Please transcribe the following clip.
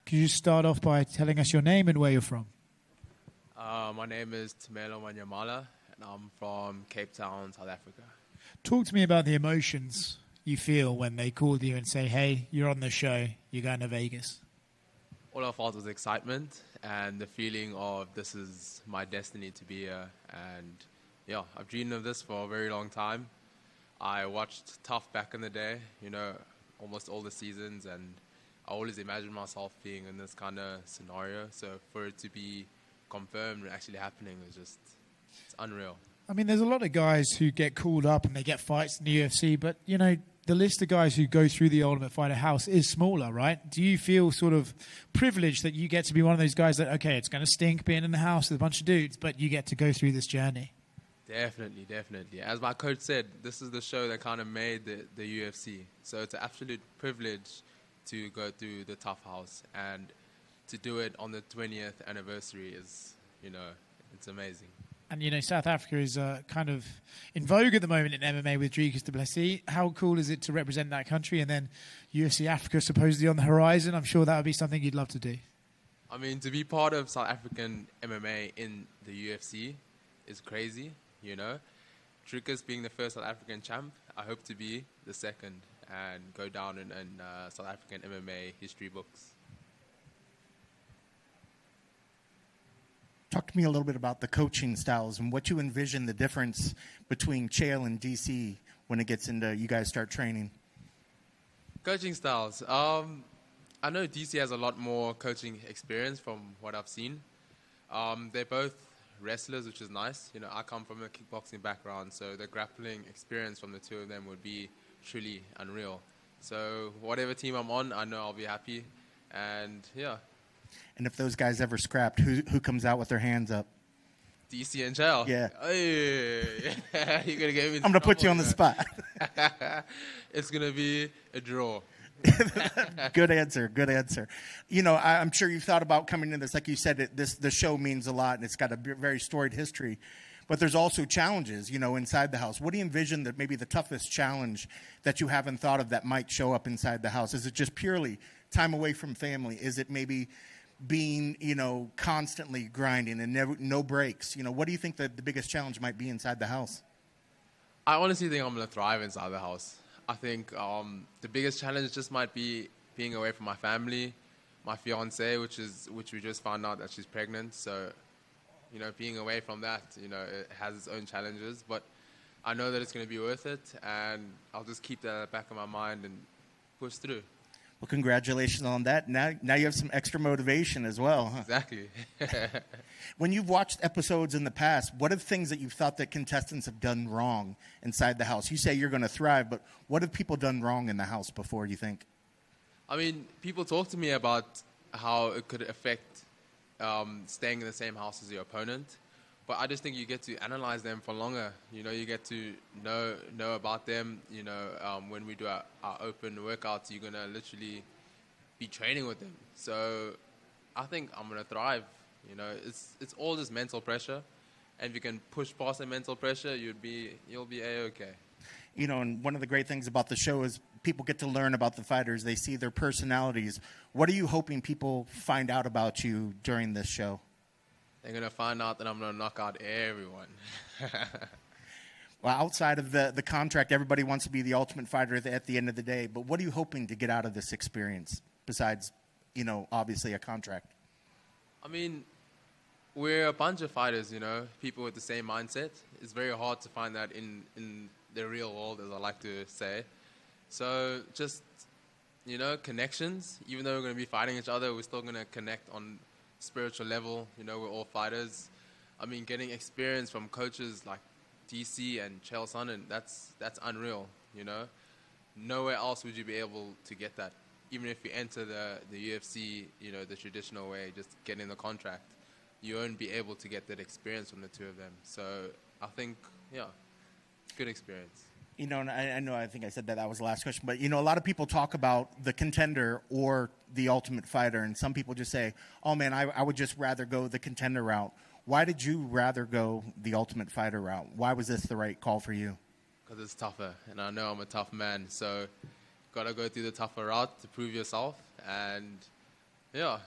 Could you start off by telling us your name and where you're from? My name is Tumelo Manyamala, and I'm from Cape Town, South Africa. Talk to me about the emotions you feel when they call you and say, hey, you're on the show, you're going to Vegas. All I felt was excitement and the feeling of this is my destiny to be here. And yeah, I've dreamed of this for a very long time. I watched TUF back in the day, almost all the seasons, and I always imagined myself being in this kind of scenario. So for it to be confirmed and actually happening is just, it's unreal. I mean, there's a lot of guys who get called up and they get fights in the UFC, but, the list of guys who go through the Ultimate Fighter house is smaller, right? Do you feel sort of privileged that you get to be one of those guys that, okay, it's going to stink being in the house with a bunch of dudes, but you get to go through this journey? Definitely, definitely. As my coach said, this is the show that kind of made the UFC. So it's an absolute privilege to go through the TUF house, and to do it on the 20th anniversary is, it's amazing. And, South Africa is kind of in vogue at the moment in MMA with Dricus du Plessis. How cool is it to represent that country? And then UFC Africa supposedly on the horizon. I'm sure that would be something you'd love to do. I mean, to be part of South African MMA in the UFC is crazy, Dricus being the first South African champ, I hope to be the second and go down in South African MMA history books. Talk to me a little bit about the coaching styles and what you envision the difference between Chael and DC when it gets into you guys start training. Coaching styles. I know DC has a lot more coaching experience from what I've seen. They're both wrestlers, which is nice. I come from a kickboxing background, so the grappling experience from the two of them would be truly unreal. So whatever team I'm on, I know I'll be happy. And yeah. And if those guys ever scrapped, who comes out with their hands up? DC and Chael. Yeah. Hey, you're gonna get me. I'm gonna put you on the spot. It's gonna be a draw. Good answer. Good answer. I'm sure you've thought about coming in this. Like you said, the show means a lot, and it's got a very storied history. But there's also challenges, inside the house. What do you envision that maybe the toughest challenge that you haven't thought of that might show up inside the house? Is it just purely time away from family? Is it maybe being, constantly grinding and no breaks? What do you think the biggest challenge might be inside the house? I honestly think I'm going to thrive inside the house. I think the biggest challenge just might be being away from my family, my fiance, which we just found out that she's pregnant. So, being away from that, it has its own challenges. But I know that it's going to be worth it, and I'll just keep that at the back of my mind and push through. Well, congratulations on that. Now you have some extra motivation as well, huh? Exactly. When you've watched episodes in the past, what are the things that you've thought that contestants have done wrong inside the house? You say you're going to thrive, but what have people done wrong in the house before, you think? I mean, people talk to me about how it could affect staying in the same house as your opponent. But I just think you get to analyze them for longer. You get to know about them. When we do our open workouts, you're going to literally be training with them. So I think I'm going to thrive. It's all just mental pressure. And if you can push past the mental pressure, you'll be A-okay. And one of the great things about the show is people get to learn about the fighters. They see their personalities. What are you hoping people find out about you during this show? They're going to find out that I'm going to knock out everyone. Well, outside of the contract, everybody wants to be the Ultimate Fighter at the end of the day. But what are you hoping to get out of this experience besides, obviously a contract? I mean, we're a bunch of fighters, people with the same mindset. It's very hard to find that in the real world, as I like to say. So just, connections. Even though we're going to be fighting each other, we're still going to connect on spiritual level. We're all fighters. I mean, getting experience from coaches like DC and Chael Sonnen, that's unreal. Nowhere else would you be able to get that. Even if you enter the UFC, the traditional way, just getting the contract, you won't be able to get that experience from the two of them. So I think, good experience. I think I said that was the last question. But, a lot of people talk about the contender or the Ultimate Fighter. And some people just say, oh, man, I would just rather go the contender route. Why did you rather go the Ultimate Fighter route? Why was this the right call for you? Because it's tougher. And I know I'm a tough man. So got to go through the tougher route to prove yourself. And Yeah.